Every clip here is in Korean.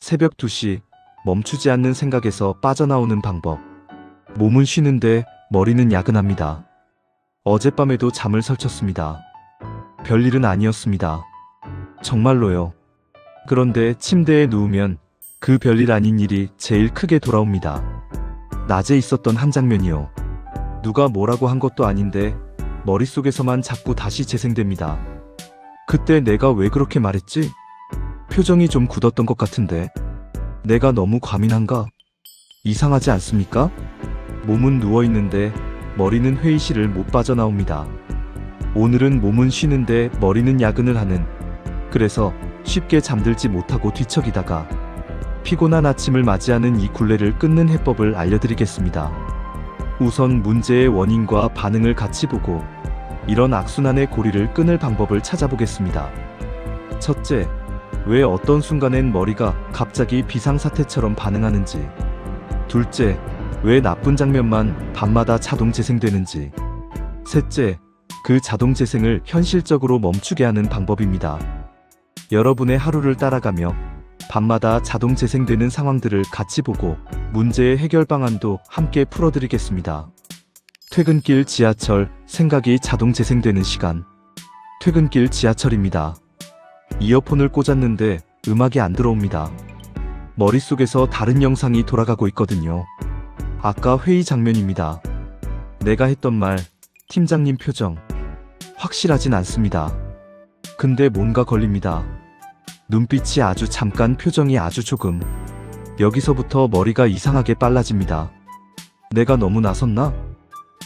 새벽 2시, 멈추지 않는 생각에서 빠져나오는 방법. 몸은 쉬는데 머리는 야근합니다. 어젯밤에도 잠을 설쳤습니다. 별일은 아니었습니다. 정말로요. 그런데 침대에 누우면 그 별일 아닌 일이 제일 크게 돌아옵니다. 낮에 있었던 한 장면이요. 누가 뭐라고 한 것도 아닌데 머릿속에서만 자꾸 다시 재생됩니다. 그때 내가 왜 그렇게 말했지? 표정이 좀 굳었던 것 같은데 내가 너무 과민한가? 이상하지 않습니까? 몸은 누워있는데 머리는 회의실을 못 빠져나옵니다. 오늘은 몸은 쉬는데 머리는 야근을 하는, 그래서 쉽게 잠들지 못하고 뒤척이다가 피곤한 아침을 맞이하는 이 굴레를 끊는 해법을 알려드리겠습니다. 우선 문제의 원인과 반응을 같이 보고 이런 악순환의 고리를 끊을 방법을 찾아보겠습니다. 첫째, 왜 어떤 순간엔 머리가 갑자기 비상사태처럼 반응하는지. 둘째, 왜 나쁜 장면만 밤마다 자동 재생되는지. 셋째, 그 자동 재생을 현실적으로 멈추게 하는 방법입니다. 여러분의 하루를 따라가며 밤마다 자동 재생되는 상황들을 같이 보고 문제의 해결 방안도 함께 풀어드리겠습니다. 퇴근길 지하철, 생각이 자동 재생되는 시간. 퇴근길 지하철입니다. 이어폰을 꽂았는데 음악이 안 들어옵니다. 머릿속에서 다른 영상이 돌아가고 있거든요. 아까 회의 장면입니다. 내가 했던 말, 팀장님 표정. 확실하진 않습니다. 근데 뭔가 걸립니다. 눈빛이 아주 잠깐, 표정이 아주 조금. 여기서부터 머리가 이상하게 빨라집니다. 내가 너무 나섰나?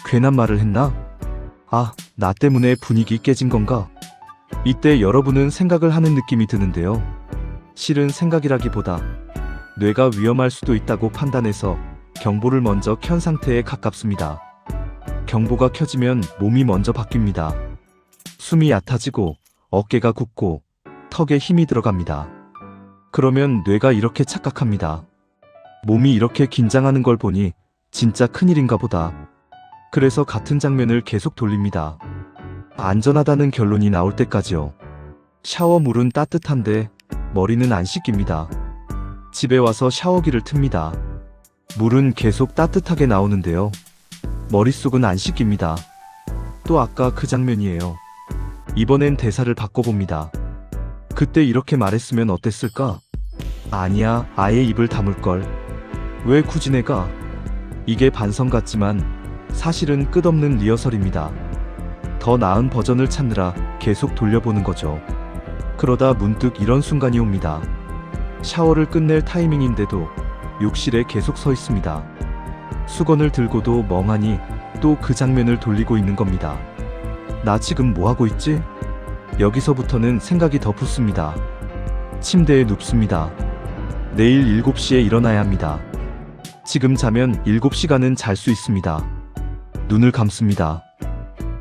괜한 말을 했나? 아, 나 때문에 분위기 깨진 건가? 이때 여러분은 생각을 하는 느낌이 드는데요. 실은 생각이라기보다 뇌가 위험할 수도 있다고 판단해서 경보를 먼저 켠 상태에 가깝습니다. 경보가 켜지면 몸이 먼저 바뀝니다. 숨이 얕아지고 어깨가 굳고 턱에 힘이 들어갑니다. 그러면 뇌가 이렇게 착각합니다. 몸이 이렇게 긴장하는 걸 보니 진짜 큰일인가 보다. 그래서 같은 장면을 계속 돌립니다. 안전하다는 결론이 나올 때까지요. 샤워물은 따뜻한데 머리는 안 씻깁니다. 집에 와서 샤워기를 틉니다. 물은 계속 따뜻하게 나오는데요. 머릿속은 안 씻깁니다. 또 아까 그 장면이에요. 이번엔 대사를 바꿔봅니다. 그때 이렇게 말했으면 어땠을까? 아니야, 아예 입을 다물걸. 왜 굳이 내가? 이게 반성 같지만 사실은 끝없는 리허설입니다. 더 나은 버전을 찾느라 계속 돌려보는 거죠. 그러다 문득 이런 순간이 옵니다. 샤워를 끝낼 타이밍인데도 욕실에 계속 서 있습니다. 수건을 들고도 멍하니 또 그 장면을 돌리고 있는 겁니다. 나 지금 뭐하고 있지? 여기서부터는 생각이 더 붙습니다. 침대에 눕습니다. 내일 7시에 일어나야 합니다. 지금 자면 7시간은 잘 수 있습니다. 눈을 감습니다.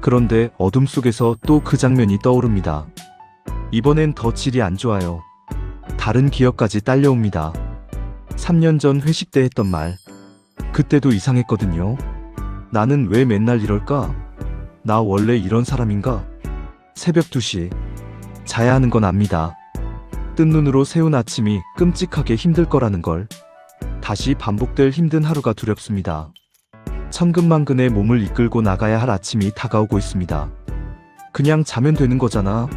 그런데 어둠 속에서 또 그 장면이 떠오릅니다. 이번엔 더 질이 안 좋아요. 다른 기억까지 딸려옵니다. 3년 전 회식 때 했던 말. 그때도 이상했거든요. 나는 왜 맨날 이럴까? 나 원래 이런 사람인가? 새벽 2시. 자야 하는 건 압니다. 뜬 눈으로 세운 아침이 끔찍하게 힘들 거라는 걸. 다시 반복될 힘든 하루가 두렵습니다. 천근만근의 몸을 이끌고 나가야 할 아침이 다가오고 있습니다. 그냥 자면 되는 거잖아.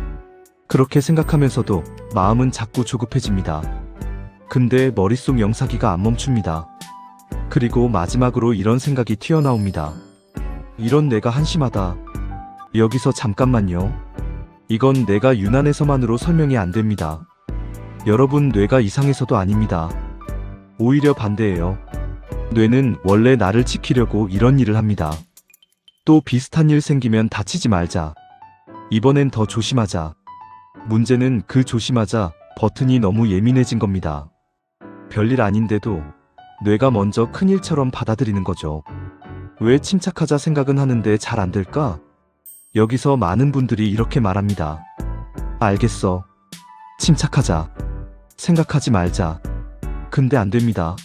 그렇게 생각하면서도 마음은 자꾸 조급해집니다. 근데 머릿속 영사기가 안 멈춥니다. 그리고 마지막으로 이런 생각이 튀어나옵니다. 이런 내가 한심하다. 여기서 잠깐만요. 이건 내가 유난해서만으로 설명이 안 됩니다. 여러분, 뇌가 이상해서도 아닙니다. 오히려 반대예요. 뇌는 원래 나를 지키려고 이런 일을 합니다. 또 비슷한 일 생기면 다치지 말자. 이번엔 더 조심하자. 문제는 그 조심하자 버튼이 너무 예민해진 겁니다. 별일 아닌데도 뇌가 먼저 큰일처럼 받아들이는 거죠. 왜 침착하자 생각은 하는데 잘 안 될까? 여기서 많은 분들이 이렇게 말합니다. 알겠어. 침착하자. 생각하지 말자. 근데 안 됩니다.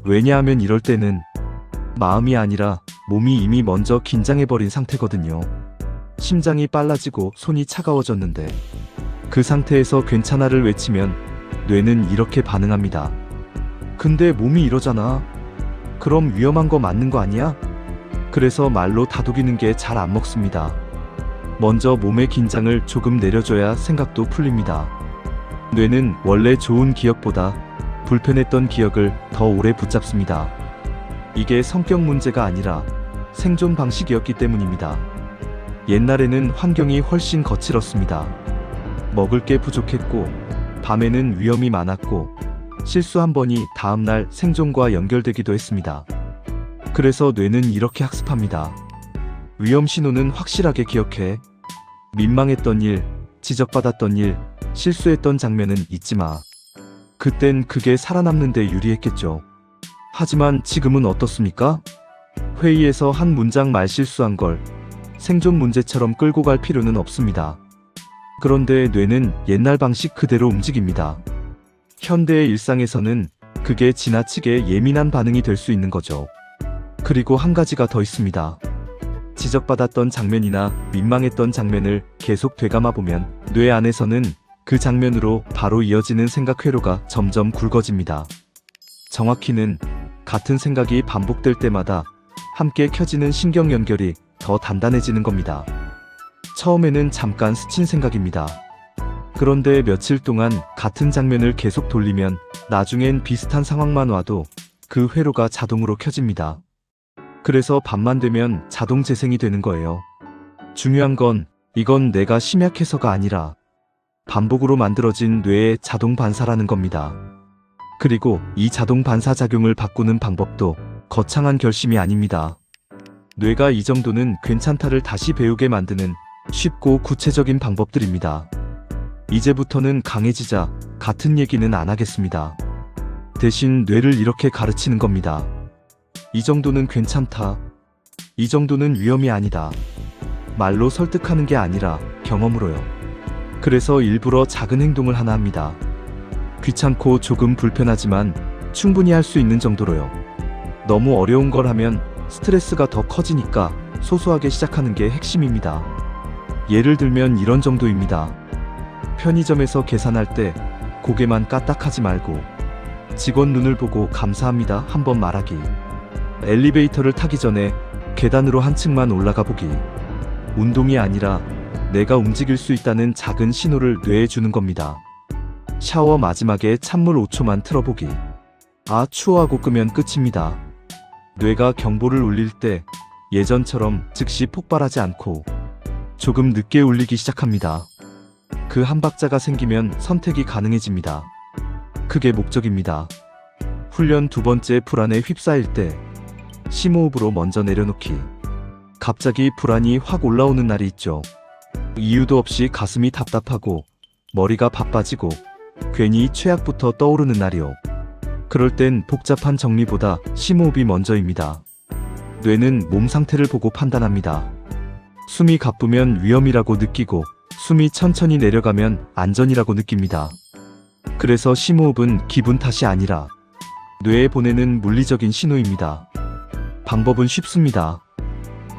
왜냐하면 이럴 때는 마음이 아니라 몸이 이미 먼저 긴장해버린 상태거든요. 심장이 빨라지고 손이 차가워졌는데 그 상태에서 괜찮아를 외치면 뇌는 이렇게 반응합니다. 근데 몸이 이러잖아. 그럼 위험한 거 맞는 거 아니야? 그래서 말로 다독이는 게 잘 안 먹습니다. 먼저 몸의 긴장을 조금 내려줘야 생각도 풀립니다. 뇌는 원래 좋은 기억보다 불편했던 기억을 더 오래 붙잡습니다. 이게 성격 문제가 아니라 생존 방식이었기 때문입니다. 옛날에는 환경이 훨씬 거칠었습니다. 먹을 게 부족했고, 밤에는 위험이 많았고, 실수 한 번이 다음날 생존과 연결되기도 했습니다. 그래서 뇌는 이렇게 학습합니다. 위험 신호는 확실하게 기억해. 민망했던 일, 지적받았던 일, 실수했던 장면은 잊지 마. 그땐 그게 살아남는데 유리했겠죠. 하지만 지금은 어떻습니까? 회의에서 한 문장 말실수한 걸 생존 문제처럼 끌고 갈 필요는 없습니다. 그런데 뇌는 옛날 방식 그대로 움직입니다. 현대의 일상에서는 그게 지나치게 예민한 반응이 될 수 있는 거죠. 그리고 한 가지가 더 있습니다. 지적받았던 장면이나 민망했던 장면을 계속 되감아 보면 뇌 안에서는 그 장면으로 바로 이어지는 생각 회로가 점점 굵어집니다. 정확히는 같은 생각이 반복될 때마다 함께 켜지는 신경 연결이 더 단단해지는 겁니다. 처음에는 잠깐 스친 생각입니다. 그런데 며칠 동안 같은 장면을 계속 돌리면 나중엔 비슷한 상황만 와도 그 회로가 자동으로 켜집니다. 그래서 밤만 되면 자동 재생이 되는 거예요. 중요한 건 이건 내가 심약해서가 아니라 반복으로 만들어진 뇌의 자동 반사라는 겁니다. 그리고 이 자동 반사 작용을 바꾸는 방법도 거창한 결심이 아닙니다. 뇌가 이 정도는 괜찮다를 다시 배우게 만드는 쉽고 구체적인 방법들입니다. 이제부터는 강해지자 같은 얘기는 안 하겠습니다. 대신 뇌를 이렇게 가르치는 겁니다. 이 정도는 괜찮다. 이 정도는 위험이 아니다. 말로 설득하는 게 아니라 경험으로요. 그래서 일부러 작은 행동을 하나 합니다. 귀찮고 조금 불편하지만 충분히 할 수 있는 정도로요. 너무 어려운 걸 하면 스트레스가 더 커지니까 소소하게 시작하는 게 핵심입니다. 예를 들면 이런 정도입니다. 편의점에서 계산할 때 고개만 까딱하지 말고 직원 눈을 보고 감사합니다 한번 말하기. 엘리베이터를 타기 전에 계단으로 한 층만 올라가 보기. 운동이 아니라 내가 움직일 수 있다는 작은 신호를 뇌에 주는 겁니다. 샤워 마지막에 찬물 5초만 틀어보기. 아 추워하고 끄면 끝입니다. 뇌가 경보를 울릴 때 예전처럼 즉시 폭발하지 않고 조금 늦게 울리기 시작합니다. 그 한 박자가 생기면 선택이 가능해집니다. 그게 목적입니다. 훈련 두 번째, 불안에 휩싸일 때 심호흡으로 먼저 내려놓기. 갑자기 불안이 확 올라오는 날이 있죠. 이유도 없이 가슴이 답답하고 머리가 바빠지고 괜히 최악부터 떠오르는 날이요. 그럴 땐 복잡한 정리보다 심호흡이 먼저입니다. 뇌는 몸 상태를 보고 판단합니다. 숨이 가쁘면 위험이라고 느끼고 숨이 천천히 내려가면 안전이라고 느낍니다. 그래서 심호흡은 기분 탓이 아니라 뇌에 보내는 물리적인 신호입니다. 방법은 쉽습니다.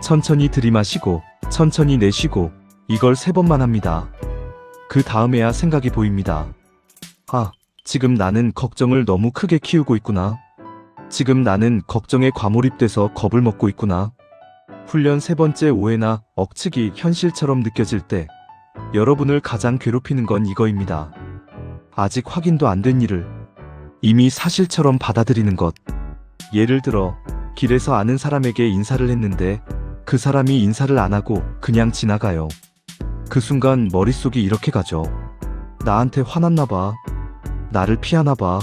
천천히 들이마시고 천천히 내쉬고 이걸 3번만 합니다. 그 다음에야 생각이 보입니다. 아, 지금 나는 걱정을 너무 크게 키우고 있구나. 지금 나는 걱정에 과몰입돼서 겁을 먹고 있구나. 훈련 3번째, 오해나 억측이 현실처럼 느껴질 때 여러분을 가장 괴롭히는 건 이거입니다. 아직 확인도 안 된 일을 이미 사실처럼 받아들이는 것. 예를 들어 길에서 아는 사람에게 인사를 했는데 그 사람이 인사를 안 하고 그냥 지나가요. 그 순간 머릿속이 이렇게 가죠. 나한테 화났나 봐. 나를 피하나 봐.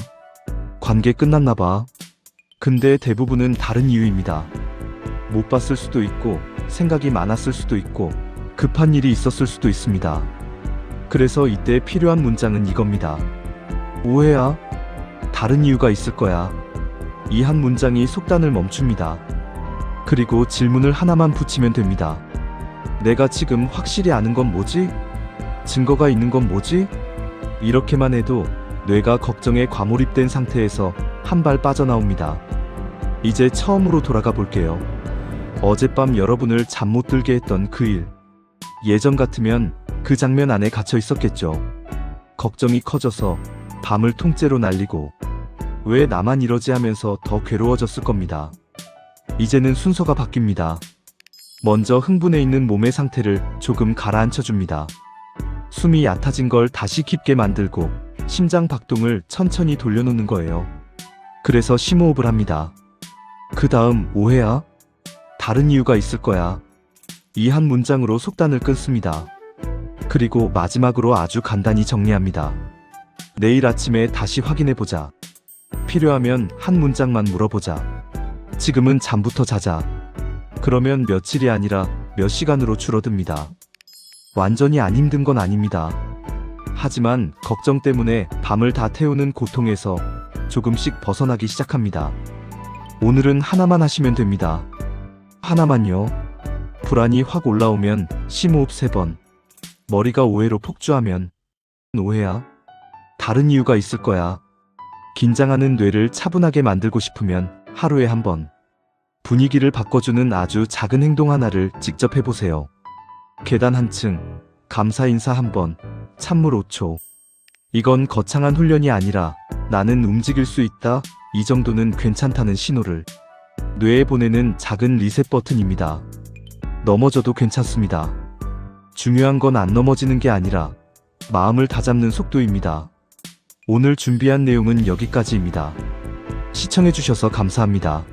관계 끝났나 봐. 근데 대부분은 다른 이유입니다. 못 봤을 수도 있고 생각이 많았을 수도 있고 급한 일이 있었을 수도 있습니다. 그래서 이때 필요한 문장은 이겁니다. 오해야? 다른 이유가 있을 거야. 이 한 문장이 속단을 멈춥니다. 그리고 질문을 하나만 붙이면 됩니다. 내가 지금 확실히 아는 건 뭐지? 증거가 있는 건 뭐지? 이렇게만 해도 뇌가 걱정에 과몰입된 상태에서 한 발 빠져나옵니다. 이제 처음으로 돌아가 볼게요. 어젯밤 여러분을 잠 못 들게 했던 그 일. 예전 같으면 그 장면 안에 갇혀 있었겠죠. 걱정이 커져서 밤을 통째로 날리고 왜 나만 이러지 하면서 더 괴로워졌을 겁니다. 이제는 순서가 바뀝니다. 먼저 흥분해 있는 몸의 상태를 조금 가라앉혀 줍니다. 숨이 얕아진 걸 다시 깊게 만들고 심장 박동을 천천히 돌려놓는 거예요. 그래서 심호흡을 합니다. 그 다음 오해야? 다른 이유가 있을 거야. 이 한 문장으로 속단을 끊습니다. 그리고 마지막으로 아주 간단히 정리합니다. 내일 아침에 다시 확인해보자. 필요하면 한 문장만 물어보자. 지금은 잠부터 자자. 그러면 며칠이 아니라 몇 시간으로 줄어듭니다. 완전히 안 힘든 건 아닙니다. 하지만 걱정 때문에 밤을 다 태우는 고통에서 조금씩 벗어나기 시작합니다. 오늘은 하나만 하시면 됩니다. 하나만요. 불안이 확 올라오면 심호흡 3번. 머리가 오해로 폭주하면 오해야? 다른 이유가 있을 거야. 긴장하는 뇌를 차분하게 만들고 싶으면 하루에 한 번. 분위기를 바꿔주는 아주 작은 행동 하나를 직접 해보세요. 계단 한층, 감사 인사 한 번, 찬물 5초. 이건 거창한 훈련이 아니라 나는 움직일 수 있다, 이 정도는 괜찮다는 신호를 뇌에 보내는 작은 리셋 버튼입니다. 넘어져도 괜찮습니다. 중요한 건 안 넘어지는 게 아니라 마음을 다잡는 속도입니다. 오늘 준비한 내용은 여기까지입니다. 시청해주셔서 감사합니다.